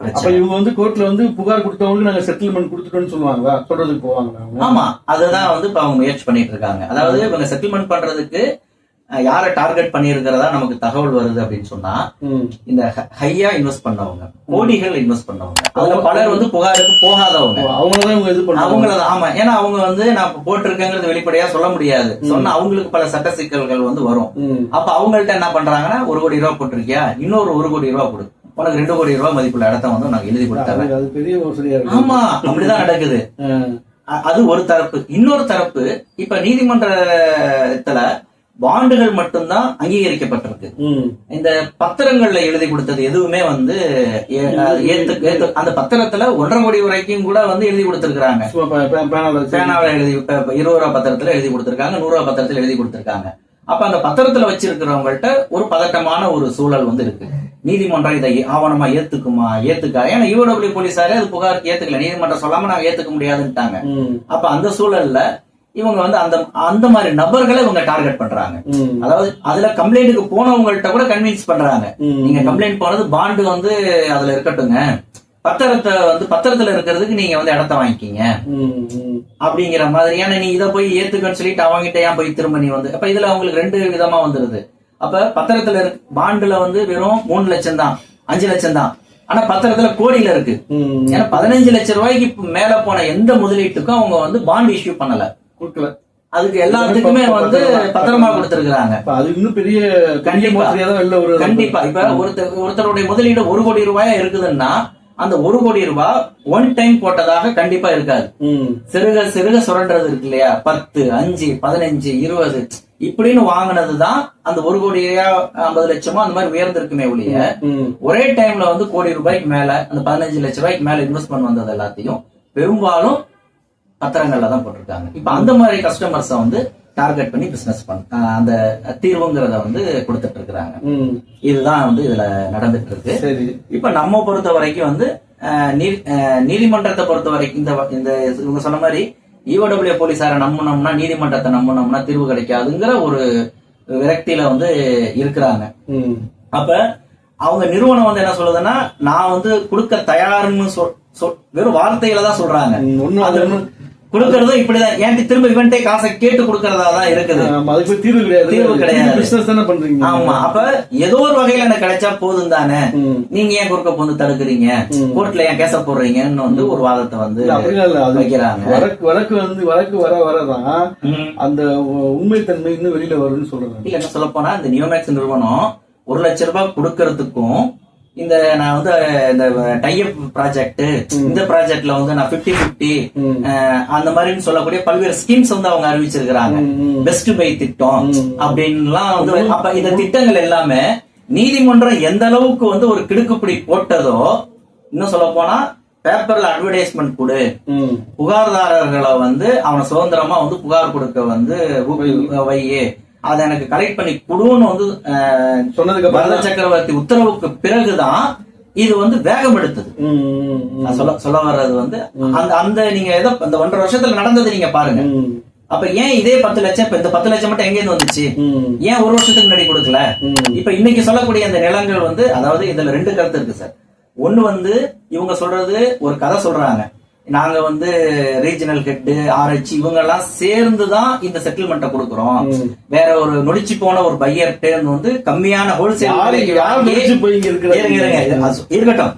[SPEAKER 1] பிரச்சனை. இவங்க வந்து கோர்ட்ல வந்து புகார் கொடுத்தவங்களுக்கு நாங்க செட்டில்மெண்ட் கொடுத்துட்டோம்னு சொல்லுவாங்க, சொல்றதுக்கு போவாங்க.
[SPEAKER 2] ஆமா, அதுதான் வந்து இப்ப அவங்க முயற்சி பண்ணிட்டு இருக்காங்க. அதாவது இவங்க செட்டில்மெண்ட் பண்றதுக்கு யாரை டார்கெட் பண்ணிருக்கிறதா நமக்கு தகவல் வருது அப்படின்னு சொன்னா, இந்த ஹையா இன்வெஸ்ட் பண்ணவங்க, கோடிகள் இன்வெஸ்ட் பண்ணவங்க, அதுல பலர் வந்து புகாருக்கு போகாதவங்க, அவங்களதான். ஆமா, ஏன்னா அவங்க வந்து நான் போட்டிருக்கேங்கிறது வெளிப்படையா சொல்ல முடியாது. சொன்னா அவங்களுக்கு பல சட்ட சிக்கல்கள் வந்து வரும். அப்ப அவங்கள்ட்ட என்ன பண்றாங்கன்னா, 1 கோடி ரூபாய் போட்டிருக்கியா, இன்னொரு 1 கோடி ரூபாய் கொடு, உனக்கு 2 கோடி ரூபாய் மதிப்புள்ள இடத்த வந்து நான் எழுதி கொடுத்தேன். ஆமா, அப்படிதான் நடக்குது. அது ஒரு தரப்பு. இன்னொரு தரப்பு, இப்ப நீதிமன்றத்துல பாண்டுகள் மட்டும்தான் அங்கீகரிக்கப்பட்டிருக்கு. இந்த பத்திரங்கள்ல எழுதி கொடுத்தது எதுவுமே வந்து அந்த பத்திரத்துல 1.5 கோடி வரைக்கும் கூட வந்து எழுதி கொடுத்திருக்காங்க. பேனாவில எழுதி 20 ரூபா பத்திரத்துல எழுதி கொடுத்திருக்காங்க, 100 ரூபா பத்திரத்துல எழுதி கொடுத்திருக்காங்க. அப்ப அந்த பத்திரத்துல வச்சிருக்கிறவங்கள்ட்ட ஒரு பதட்டமான ஒரு சூழல் வந்து இருக்கு. நீதிமன்றம் இதை ஆவணமா ஏத்துக்குமா, ஏத்துக்கா? ஏன்னா ஈஓடபிள்யூ போலீஸாரே அது புகாருக்கு ஏத்துக்கல, நீதிமன்றம் சொல்லாம நாங்க ஏத்துக்க முடியாதுன்னுட்டாங்க. அப்ப அந்த சூழல்ல இவங்க வந்து அந்த மாதிரி நபர்களை இவங்க டார்கெட் பண்றாங்க. அதாவது அதுல கம்ப்ளைண்ட்டுக்கு போனவங்கள்ட்ட கூட கன்வின்ஸ் பண்றாங்க, நீங்க கம்ப்ளைண்ட் போனது பாண்டு வந்து அதுல இருக்கட்டுங்க, பத்திரத்துல இருக்கிறதுக்கு நீங்க வந்து இடத்த வாங்கிக்கீங்க அப்படிங்கிற மாதிரியான, நீ இதை போய் ஏத்துக்கன்னு சொல்லிட்டு அவங்ககிட்ட ஏன் போய் திரும்ப நீ வந்து, அப்ப இதுல அவங்களுக்கு 2 விதமா வந்துருது. அப்ப பத்திரத்துல பாண்டுல வந்து வெறும் 3 லட்சம் தான், 5 லட்சம் தான், ஆனா பத்திரத்துல கோடியில இருக்கு. ஏன்னா 15 லட்சம் ரூபாய்க்கு மேல போன எந்த முதலீட்டுக்கும் அவங்க வந்து பாண்ட் இஷ்யூ பண்ணல, கொடுக்கல. அதுக்கு எல்லாத்துக்குமே வந்து பத்திரமா கொடுத்திருக்காங்க. அது இன்னும் பெரிய கண்டிப்பா. இப்ப ஒருத்தருடைய முதலீடு 1 கோடி ரூபாயா இருக்குதுன்னா அந்த 1 கோடி ரூபாய் ஒன் டைம் போட்டதாக கண்டிப்பா இருக்காது. சிறுக சிறுக சுரண்டது இருக்கு இல்லையா, 10, 5, 15, 20 இப்படின்னு வாங்கினதுதான் அந்த 1 கோடியா 50 லட்சமோ அந்த மாதிரி உயர்ந்திருக்குமே ஒழிய, ஒரே டைம்ல வந்து கோடி ரூபாய்க்கு மேல அந்த 15 லட்சம் ரூபாய்க்கு மேல இன்வெஸ்ட்மெண்ட் வந்தது எல்லாத்தையும் பெரும்பாலும் பத்திரங்கள்ல தான் போட்டிருக்காங்க. இப்ப அந்த மாதிரி கஸ்டமர்ஸ வந்து டார்கெட் பண்ணி பிசினஸ் அந்த தீர்வுங்கிறத வந்து கொடுத்துட்டு இருக்கிறாங்க. இதுதான் வந்து இதுல நடந்துட்டு இருக்கு. இப்ப நம்ம பொறுத்த வரைக்கும் வந்து நீதிமன்றத்தை பொறுத்த வரைக்கும் இந்த இவங்க சொன்ன மாதிரி ஈஓடபிள்யூ போலீஸார நம்பினோம்னா, நீதிமன்றத்தை நம்பினோம்னா தீர்வு கிடைக்காதுங்கிற ஒரு விரக்தியில வந்து இருக்கிறாங்க. அப்ப அவங்க நிறுவனம் வந்து என்ன சொல்லுதுன்னா, நான் வந்து கொடுக்க தயாருன்னு வெறும் வார்த்தையில தான் சொல்றாங்க, கொடுக்கறதும் இப்படிதான், ஏன்ட்டு திரும்ப இவன்ட்டே காசை கேட்டு கொடுக்கறதா தான் இருக்குது. அதுக்கு தீர்வு கிடையாது. ஆமா, அப்ப ஏதோ ஒரு வகையில எனக்கு கிடைச்சா போதும் தானே, நீங்க ஏன் குறுக்க போந்து தடுக்கிறீங்க, கோர்ட்ல ஏன் கேச போடுறீங்கன்னு வந்து ஒரு வாதத்தை வந்து வைக்கிறாங்க. வழக்கு வர வரதான் அந்த உண்மைத்தன்மை இன்னும் வெளியில வரும்னு சொல்றாங்க. இல்ல என்ன சொல்ல போனா, இந்த நியோமேக்ஸ் நிறுவனம் 1 லட்சம் ரூபாய் கொடுக்கறதுக்கும் இந்த நான் வந்து இந்த டைப் ப்ராஜெக்ட், இந்த ப்ராஜெக்ட்ல வந்து நான் 50-50 அந்த மாதிரி சொல்லக்கூடிய பல்வேறு ஸ்கீம்ஸ் வந்து அவங்க அறிவிச்சிருக்கிறாங்க. பெஸ்ட் பை திட்டம் அப்படின்லாம் வந்து, அப்ப இந்த திட்டங்கள் எல்லாமே நீதிமன்றம் எந்த அளவுக்கு வந்து ஒரு கிடுக்குப்பிடி போட்டதோ, இன்னும் சொல்ல போனா பேப்பர்ல அட்வர்டைஸ்மெண்ட் கொடு, புகார்தாரர்களை வந்து அவனை சுதந்திரமா வந்து புகார் கொடுக்க வந்து வையே, அதை எனக்கு கலெக்ட் பண்ணி கொடுன்னு வந்து சொன்னதுக்கு பரத சக்கரவர்த்தி உத்தரவுக்கு பிறகுதான் இது வந்து வேகம் எடுத்தது. சொல்ல வர்றது வந்து அந்த நீங்க ஏதோ அந்த 1.5 வருஷத்துல நடந்தது நீங்க பாருங்க. அப்ப ஏன் இதே 10 லட்சம், இப்ப இந்த 10 லட்சம் மட்டும் எங்க இருந்து வந்துச்சு, ஏன் 1 வருஷத்துக்கு முன்னாடி கொடுக்கல? இப்ப இன்னைக்கு சொல்லக்கூடிய அந்த நிலங்கள் வந்து, அதாவது இதுல 2 கருத்து இருக்கு சார். ஒண்ணு வந்து இவங்க சொல்றது ஒரு கதை சொல்றாங்க, நாங்க வந்து ரீஜனல் ஹெட், ஆர்ஹெச் இவங்க எல்லாம் சேர்ந்துதான் இந்த செட்டில்மெண்ட்டை கொடுக்கறோம், வேற ஒரு நொடிச்சு போன ஒரு பையர்கிட்ட வந்து கம்மியான ஹோல்சேல் இருக்கட்டும்,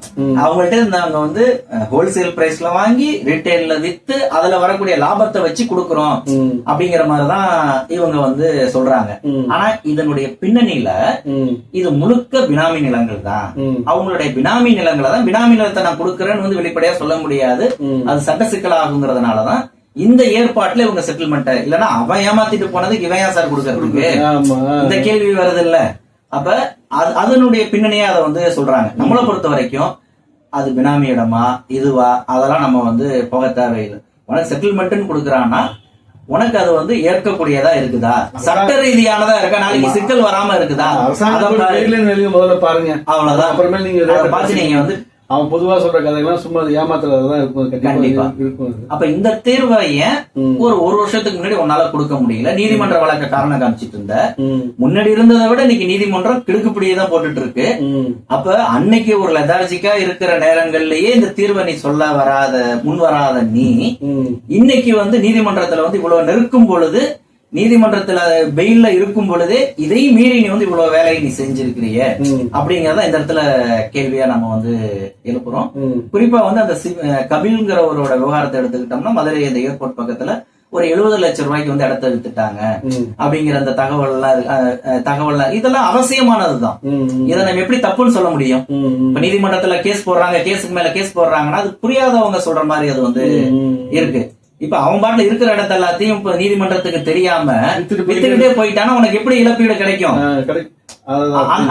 [SPEAKER 2] அவங்கள்ட்ட நாங்க வந்து ஹோல்சேல் பிரைஸ்ல வாங்கி ரீட்டைல்ல வித்து அதுல வரக்கூடிய லாபத்தை வச்சு கொடுக்கறோம் அப்படிங்கிற மாதிரிதான் இவங்க வந்து சொல்றாங்க. ஆனா இதனுடைய பின்னணியில இது முழுக்க பினாமி நிலங்கள் தான். அவங்களுடைய பினாமி நிலங்களை தான், பினாமி நிலத்தை நான் கொடுக்கறேன்னு வந்து வெளிப்படையா சொல்ல முடியாது, அது சட்ட சிக்கலாகுங்கிறதுனாலதான் இந்த ஏற்பாட்டுல இவங்க செட்டில்மெண்ட், இல்லன்னா அவன் ஏமாத்திட்டு போனதுக்கு இவன் ஏன் சார் கொடுக்கறதுக்கு இந்த கேள்வி வருது இல்ல. அப்ப அதனுடைய பின்னணியே அதை வந்து சொல்றாங்க. நம்மளை பொறுத்த வரைக்கும் அது பினாமி இடமா இதுவா அதெல்லாம் நம்ம வந்து போக தேவையில்லை. உனக்கு செட்டில்மெண்ட்னு கொடுக்குறான்னா உனக்கு அது வந்து ஏற்கக்கூடியதா இருக்குதா, சட்ட ரீதியானதா இருக்கா, நாளைக்கு சிக்கல் வராம இருக்குதா,
[SPEAKER 1] முதல்ல பாருங்க.
[SPEAKER 2] அவ்வளவுதான்.
[SPEAKER 1] அப்புறமே நீங்க
[SPEAKER 2] பார்த்து நீங்க வந்து
[SPEAKER 1] அவன் பொதுவா சொல்ற கதையெல்லாம் சும்மா ஏமாத்துறதுதான் இருக்கும்.
[SPEAKER 2] கண்டிப்பா இருக்கும். அப்ப இந்த தீர்வை ஏன் ஒரு வருஷத்துக்கு முன்னாடி உன்னால கொடுக்க முடியல? நீதிமன்ற வழக்க காரணம் காமிச்சிட்டு இருந்த, முன்னாடி இருந்ததை விட இன்னைக்கு நீதிமன்றம் கிடுக்குப்படியேதான் போட்டுட்டு இருக்கு. அப்ப அன்னைக்கு ஒரு லெதார்ஜிக்கா இருக்கிற நேரங்கள்லயே இந்த தீர்வை நீ சொல்ல முன் வராத நீ இன்னைக்கு வந்து நீதிமன்றத்துல வந்து இவ்வளவு நெருக்கும் பொழுது, நீதிமன்றத்துல பெயில்ல இருக்கும் பொழுதே இதையும் மீறி நீ வந்து இவ்வளவு வேலையை நீ செஞ்சிருக்கிறிய அப்படிங்கறத இந்த இடத்துல கேள்வியா நம்ம வந்து எழுப்புறோம். குறிப்பா வந்து அந்த கபில்ங்கிறவரோட விவகாரத்தை எடுத்துக்கிட்டோம்னா, மதுரை இந்த ஏர்போர்ட் பக்கத்துல ஒரு 70 லட்சம் ரூபாய்க்கு வந்து இடத்த வித்துட்டாங்க அப்படிங்கிற அந்த தகவல்லாம் இதெல்லாம் அவசியமானதுதான். இதை நம்ம எப்படி தப்புன்னு சொல்ல முடியும்? இப்ப நீதிமன்றத்துல கேஸ் போடுறாங்க, கேஸுக்கு மேல கேஸ் போடுறாங்கன்னா அது புரியாதவங்க சொல்ற மாதிரி அது வந்து இருக்கு. இப்ப அவன் பாட்டுல இருக்கிற இடத்த எல்லாத்தையும் இப்ப நீதிமன்றத்துக்கு தெரியாம வித்துக்கிட்டே போயிட்டானா உனக்கு எப்படி இழப்பீடு கிடைக்கும்?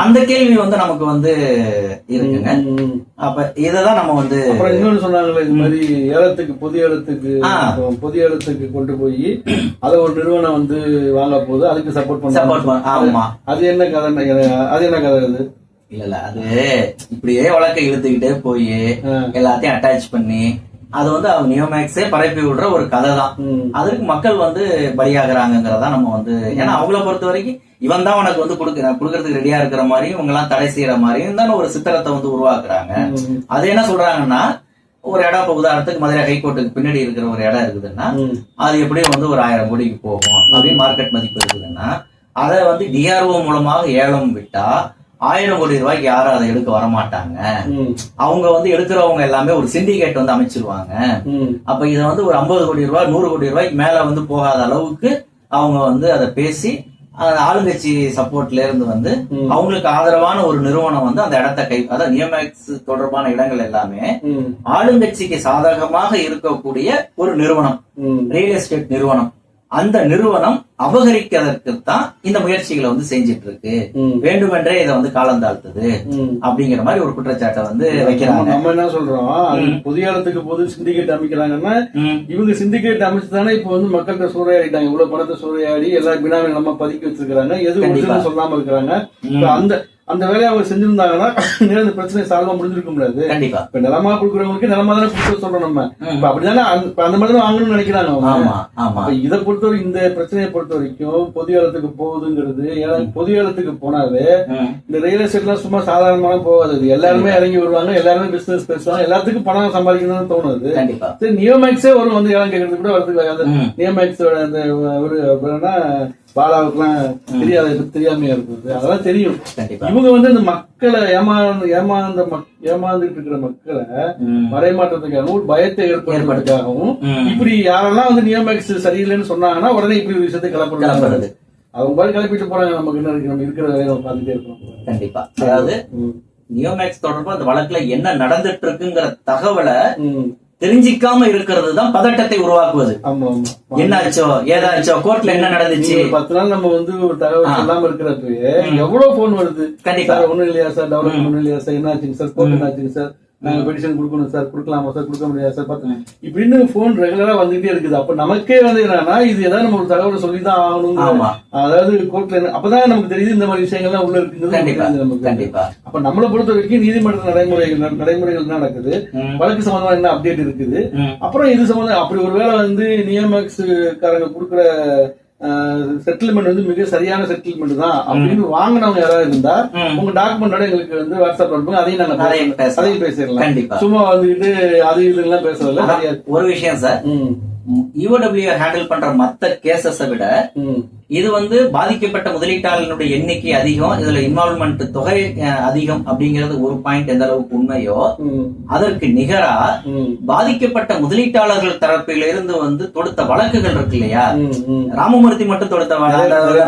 [SPEAKER 2] அந்த கேள்வி வந்து நமக்கு வந்து இருக்குங்க. அப்ப இததான் நம்ம வந்து
[SPEAKER 1] இன்னொன்னு சொன்னாங்களே, இது மாதிரி ஏலத்துக்கு பொது ஏலத்துக்கு கொண்டு போய் அத ஒரு நிறுவனம் வந்து வாங்க போது அதுக்கு சப்போர்ட் பண்ண.
[SPEAKER 2] ஆமா,
[SPEAKER 1] அது என்ன கதை? அது என்ன கதை? அது
[SPEAKER 2] இல்ல அது இப்படியே வழக்கை இழுத்துக்கிட்டே போய் எல்லாத்தையும் அட்டாச் பண்ணி அது வந்து அவங்க நியோமேக்ஸே பரப்பி விடுற ஒரு கதை தான். அதற்கு மக்கள் வந்து பலியாகிறாங்கிறதா நம்ம வந்து, ஏன்னா அவங்கள பொறுத்த வரைக்கும் இவன் தான் உனக்கு வந்து கொடுக்கறதுக்கு ரெடியா இருக்கிற மாதிரியும் இவங்க எல்லாம் தடை செய்யற மாதிரியும் தானே ஒரு சித்திரத்தை வந்து உருவாக்குறாங்க. அது என்ன சொல்றாங்கன்னா, ஒரு இடம் இப்ப உதாரணத்துக்கு மதுரை ஹைகோர்ட்டுக்கு பின்னாடி இருக்கிற ஒரு இடம் இருக்குதுன்னா அது எப்படியும் வந்து ஒரு 1000 கோடிக்கு போகும் அப்படின்னு மார்க்கெட் மதிப்பு இருக்குதுன்னா, அதை வந்து டிஆர்ஓ மூலமாக ஏலம் விட்டா 1000 கோடி ரூபாய்க்கு யாரும் அதை எடுக்க வரமாட்டாங்க. அவங்க வந்து எடுக்கிறவங்க எல்லாமே ஒரு சிண்டிகேட் வந்து அமைச்சிருவாங்க. அப்ப இதை வந்து ஒரு 50 கோடி ரூபாய் 100 கோடி ரூபாய்க்கு மேல வந்து போகாத அளவுக்கு அவங்க வந்து அதை பேசி ஆளுங்கட்சி சப்போர்ட்ல இருந்து வந்து அவங்களுக்கு ஆதரவான ஒரு நிறுவனம் வந்து அந்த இடத்த அதாவது நியோமேக்ஸ் தொடர்பான இடங்கள் எல்லாமே ஆளுங்கட்சிக்கு சாதகமாக இருக்கக்கூடிய ஒரு நிறுவனம், ரியல் எஸ்டேட் நிறுவனம். அந்த நிறுவனம் அபகரிக்கிறதுக்குத்தான் இந்த முயற்சிகளை வந்து செஞ்சிட்டு இருக்கு, வேண்டுமென்றே இதை வந்து காலந்தாழ்த்துது அப்படிங்கிற மாதிரி ஒரு குற்றச்சாட்டை வந்து வைக்கிறாங்க.
[SPEAKER 1] நம்ம என்ன சொல்றோம், பொது இடத்துக்கு போது சிண்டிகேட் அமைக்கிறாங்கன்னா இவங்க சிண்டிகேட் அமைச்சுதானே இப்ப வந்து மக்கள்கிட்ட சூறையாடிட்டாங்க. இவ்வளவு பணத்தை சூறையாடி எல்லா பினாமி நம்ம பதுக்கி வச்சிருக்காங்க, எதுவும் சொல்லாம இருக்கிறாங்க. அந்த வேலையை அவங்க செஞ்சிருந்தாங்கன்னா இந்த பிரச்சனை சால்வா முடிஞ்சிருக்க முடியாது.
[SPEAKER 2] கண்டிப்பா
[SPEAKER 1] இப்ப நிலமா கொடுக்குறவங்களுக்கு நிலமா தானே கொடுக்க சொல்றோம் நம்ம. இப்ப அப்படிதானே அந்த மாதிரி தான் வாங்கணும்னு நினைக்கிறாங்க. இதை பொறுத்தவரை இந்த பிரச்சனையை பொறுத்த வரைக்கும் பொது இடத்துக்கு போகுதுங்கிறது, பொது இடத்துக்கு போனாவே இந்த ரியல் எஸ்டேட் எல்லாம் சும்மா சாதாரணமான போகாது. எல்லாருமே இறங்கி வருவாங்க, எல்லாருமே பிசினஸ் பேசுவாங்க, எல்லாத்துக்கும் பணம் சம்பாதிக்கணும்னு தோணுது. சரி, நியோமேக்ஸே ஒரு வந்து ஏலம் கேட்கறது கூட வரதுக்கு நியோமேக்ஸோட அந்த ஒரு பாலாவுக்குலாம் தெரியாமையா இருக்குது. அதெல்லாம் தெரியும். இவங்க வந்து இந்த மக்களை ஏமாந்துட்டு இருக்கிற மக்களை மறைமாற்றத்துக்காகவும் ஒரு பயத்தை ஏற்படுத்துறதுக்காகவும் இப்படி யாரெல்லாம் வந்து நியோமேக்ஸ் சரியில்லைன்னு சொன்னாங்கன்னா உடனே இப்படி ஒரு விஷயத்தை கிளப்புறது. அவங்க மாதிரி கிளப்பிட்டு போறாங்க. நமக்கு என்ன இருக்கு, நம்ம இருக்கிற வேலையை நம்ம பார்த்துட்டே இருக்கோம்.
[SPEAKER 2] கண்டிப்பா. அதாவது நியோமேக்ஸ் தொடர்பா அந்த வழக்குல என்ன நடந்துட்டு இருக்குங்கிற தகவலை தெரிஞ்சிக்காம இருக்கிறது தான் பதட்டத்தை உருவாக்குவது. என்ன ஆச்சோ ஏதாச்சோ கோர்ட்ல என்ன நடந்துச்சு
[SPEAKER 1] 10 நாள் நம்ம வந்து ஒரு தகவல் இல்லாம இருக்கிறப்ப எவ்வளவு போன் வருது.
[SPEAKER 2] கண்டிப்பா.
[SPEAKER 1] ஒண்ணும் இல்லையா சார், டெவலப்மெண்ட் ஒண்ணும் இல்லையா சார், என்ன ஆச்சுங்க சார், கோர்ட் என்ன ஆச்சுங்க சார், நாங்க பெடிஷன் கொடுக்கணும் சார், கொடுக்கலாமா சார், கொடுக்க முடியாது சார், பார்த்தேன் இப்படின்னு போன் ரெகுலரா வந்துகிட்டே இருக்குது. அப்ப நமக்கே வந்து என்னன்னா இது ஏதாவது நம்ம ஒரு தகவலை சொல்லிதான் ஆகணும். அதாவது கோர்ட்ல அப்பதான் நமக்கு தெரியுது இந்த மாதிரி விஷயங்கள்லாம் உள்ள இருக்குங்கிறது நமக்கு. அப்ப நம்மளை பொறுத்த வரைக்கும் நீதிமன்ற நடைமுறைகள் என்ன நடக்குது, வழக்கு சம்பந்தமா என்ன அப்டேட் இருக்குது, அப்புறம் இது சம்பந்தம் அப்படி ஒருவேளை வந்து நியோமேக்ஸ் காரங்க கொடுக்குற செட்டில்மெண்ட் வந்து மிக சரியான செட்டில்மெண்ட் தான் அப்படின்னு வாங்கினவங்க யாராவது இருந்தா உங்க டாக்குமெண்டோட எங்களுக்கு வந்து வாட்ஸ்அப் அனுப்புங்க, அதையும் நாங்க அதையும் பேசிடலாம். சும்மா வந்துட்டு அது இதுலாம் பேசுறதுல
[SPEAKER 2] ஒரு விஷயம் சார், யூடபிள்யூ ஹேண்டில் பண்ற மத்த கேசஸை விட இது வந்து பாதிக்கப்பட்ட முதலீட்டாளர்களுடைய எண்ணிக்கை அதிகம், இதுல இன்வால்வ்மெண்ட் தொகை அதிகம் அப்படிங்கிறது ஒரு பாயிண்ட் எந்த அளவுக்கு உண்மையோ அதற்கு நிகரா பாதிக்கப்பட்ட முதலீட்டாளர்கள் தரப்பிலிருந்து வந்து தொடுத்த வழக்குகள் இருக்கு இல்லையா. ராமமூர்த்தி மட்டும் தொடுத்த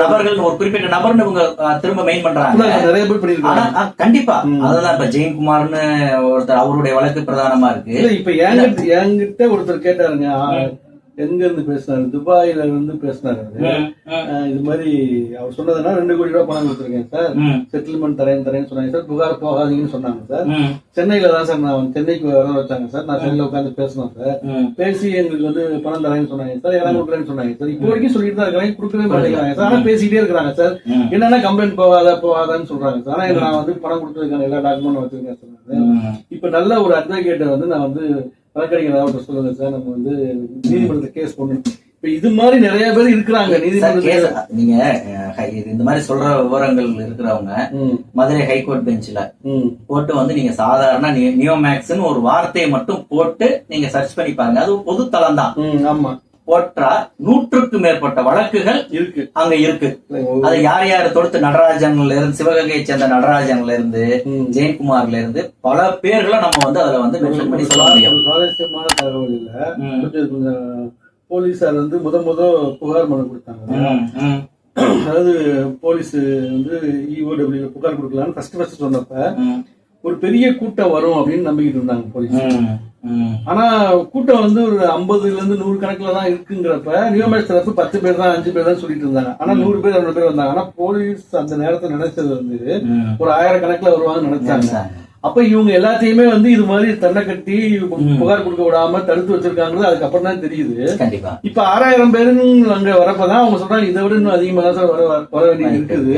[SPEAKER 2] நபர்கள் ஒரு குறிப்பிட்ட நபர்னு இவங்க திரும்ப மெயின் பண்றாங்க. கண்டிப்பா அதுதான் இப்ப ஜெயக்குமார்னு ஒருத்தர், அவருடைய வழக்கு பிரதானமா இருக்கு.
[SPEAKER 1] இப்ப என்கிட்ட ஒருத்தர் கேட்டாருங்க, எங்க இருந்து பேசினாரு, துபாயில இருந்து பேசினாரு. இது மாதிரி அவர் சொன்னதுன்னா 2 கோடி ரூபாய் பணம் கொடுத்துருக்கேன் சார், செட்டில்மெண்ட் தரேன்னு சொன்னாங்க சார். புகார் போகாதீங்கன்னு சொன்னாங்க சார். சென்னையில தான் சார் நான் சென்னைக்கு வர வச்சாங்க சார். நான் சென்னையில உட்காந்து பேசணும் சார். பேசி எங்களுக்கு வந்து பணம் தரேன்னு சொன்னாங்க சார், இடம் கொடுக்குறேன்னு சொன்னாங்க சார். இப்போ வரைக்கும் சொல்லிட்டு தான் இருக்கிறாங்க, கொடுக்கவே மாட்டேங்கிறாங்க சார். ஆனா பேசிட்டே இருக்கிறாங்க சார். என்னன்னா கம்ப்ளைண்ட் போகாதான்னு சொல்றாங்க சார். ஆனா நான் வந்து பணம் கொடுத்ததுக்கான எல்லா டாக்குமெண்ட் வச்சிருக்கேன் சார். இப்ப நல்ல ஒரு அட்வொகேட்டை வந்து நான் வந்து வழக்கறிஞர் ஏதாவது சொல்லுங்க சார், நம்ம வந்து நீதிமன்றத்தில் கேஸ் பண்ணணும். இப்ப இது மாதிரி நிறைய பேர் இருக்கிறாங்க நீதிமன்றத்தில்.
[SPEAKER 2] நீங்க இந்த மாதிரி சொல்ற விவரங்கள் இருக்கிறவங்க மதுரை ஹைகோர்ட் பெஞ்ச்ல போட்டு வந்து நீங்க சாதாரண நியோமேக்ஸ்னு ஒரு வார்த்தையை மட்டும் போட்டு நீங்க சர்ச் பண்ணி பாருங்க. அது பொது தளம் தான்.
[SPEAKER 1] ஆமா,
[SPEAKER 2] போற்றா 100க்கு மேற்பட்ட வழக்குகள்
[SPEAKER 1] இருக்கு
[SPEAKER 2] அங்க இருக்கு. அது யார் யார் தொடுத்து நடராஜன்ல இருந்து, சிவகங்கையை சேர்ந்த நடராஜன்ல இருந்து, ஜெயக்குமார்ல இருந்து பல பேர்களை நம்ம வந்து அதுல வந்து மென்ஷன் பண்ணி சொல்ல முடியும்.
[SPEAKER 1] சுவாரஸ்யமான தகவல் இல்ல, போலீசார் வந்து முத புகார் மனு கொடுத்தாங்க. அதாவது போலீஸ் வந்து EOW புகார் கொடுக்கலான்னு ஃபர்ஸ்ட் சொன்னப்ப ஒரு பெரிய கூட்டம் வரும் அப்படின்னு நம்பிக்கிட்டு இருந்தாங்க போலீஸ். ஆனா கூட்டம் வந்து ஒரு 50ல இருந்து 100 கணக்குல தான் இருக்குங்கிறப்ப நியோமேக்ஸ் தரப்பு 10 பேர் தான் 5 பேர் தான் சொல்லிட்டு இருந்தாங்க. ஆனா 100 பேர் 200 பேர் வந்தாங்க. ஆனா போலீஸ் அந்த நேரத்தை நினைச்சது வந்து ஒரு 1000 கணக்குல வருவாங்கன்னு நினைச்சாங்க. அப்ப இவங்க எல்லாத்தையுமே வந்து இது மாதிரி தண்டை கட்டி புகார் கொடுக்க விடாம தடுத்து வச்சிருக்காங்க. அதுக்கப்புறம் தான் தெரியுது. இப்ப 6000 பேருன்னு அங்க வரப்பதான் அவங்க சொல்றாங்க இதை விட இன்னும் அதிகமா தான் சார் வர வேண்டியது இருக்குது.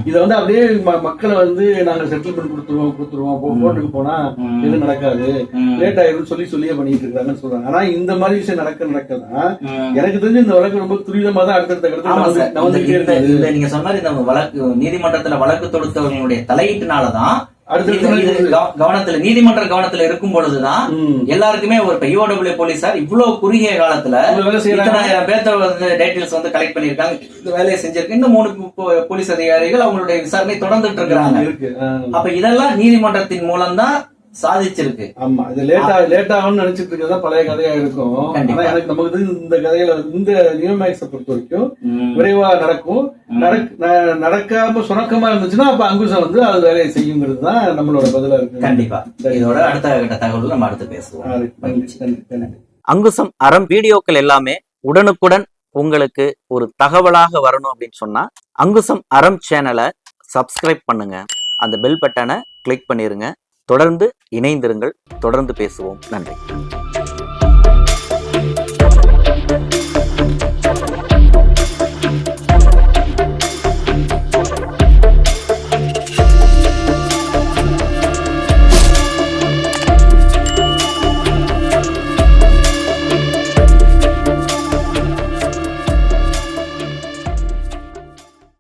[SPEAKER 1] இதை வந்து அப்படியே மக்களை வந்து நாங்க செட்டில்மெண்ட் கொடுத்துருவோம் கோர்ட்டுக்கு போனா எதுவும் நடக்காது, லேட் ஆயிரும் சொல்லியே பண்ணிட்டு இருக்காங்கன்னு சொல்றாங்க. ஆனா இந்த மாதிரி விஷயம் நடக்கதான் எனக்கு தெரிஞ்சு இந்த வழக்கு ரொம்ப துரிதமா தான் அடுத்தடுத்த
[SPEAKER 2] நீங்க சொன்ன மாதிரி இந்த வழக்கு நீதிமன்றத்துல வழக்கு தொடுத்தவர்களுடைய தலையீட்டுனாலதான் கவனத்துல நீதிமன்ற கவனத்துல இருக்கும் பொழுதுதான் எல்லாருக்குமே ஒரு EOW போலீசார் இவ்வளவு குறுகிய காலத்துல 10,000 பேர்த்த வந்து டீடைல்ஸ் வந்து கலெக்ட் பண்ணிருக்காங்க, இந்த வேலையை செஞ்சிருக்கு. இன்னும் 3 போலீஸ் அதிகாரிகள் அவங்களுடைய விசாரணை தொடர்ந்துட்டு இருக்கிறாங்க. அப்ப இதெல்லாம் நீதிமன்றத்தின் மூலம்தான் சாதிச்சிருக்கு.
[SPEAKER 1] ஆமா, இது லேட் ஆகும்னு நினைச்சிட்டு இருக்கிறதா பழைய கதையா இருக்கும். ஆனா எனக்கு நமக்கு இந்த கதையில இந்த நியோமேக்ஸை பொறுத்த வரைக்கும் விரைவா நடக்கும். நடக்காம சுணக்கமா இருந்துச்சுன்னா அப்ப அங்குசம் வந்து அது வேலையை செய்யுங்கிறது தான் நம்மளோட பதிலா இருக்கு.
[SPEAKER 2] கண்டிப்பா இதோட அடுத்த கட்ட தகவல் நம்ம அடுத்து பேசுவோம்.
[SPEAKER 3] அங்குசம் அறம் வீடியோக்கள் எல்லாமே உடனுக்குடன் உங்களுக்கு ஒரு தகவலாக வரணும் அப்படின்னு சொன்னா அங்குசம் அறம் சேனலை சப்ஸ்கிரைப் பண்ணுங்க, அந்த பெல் பட்டனை கிளிக் பண்ணிருங்க. தொடர்ந்து இணைந்திருங்கள், தொடர்ந்து பேசுவோம். நன்றி.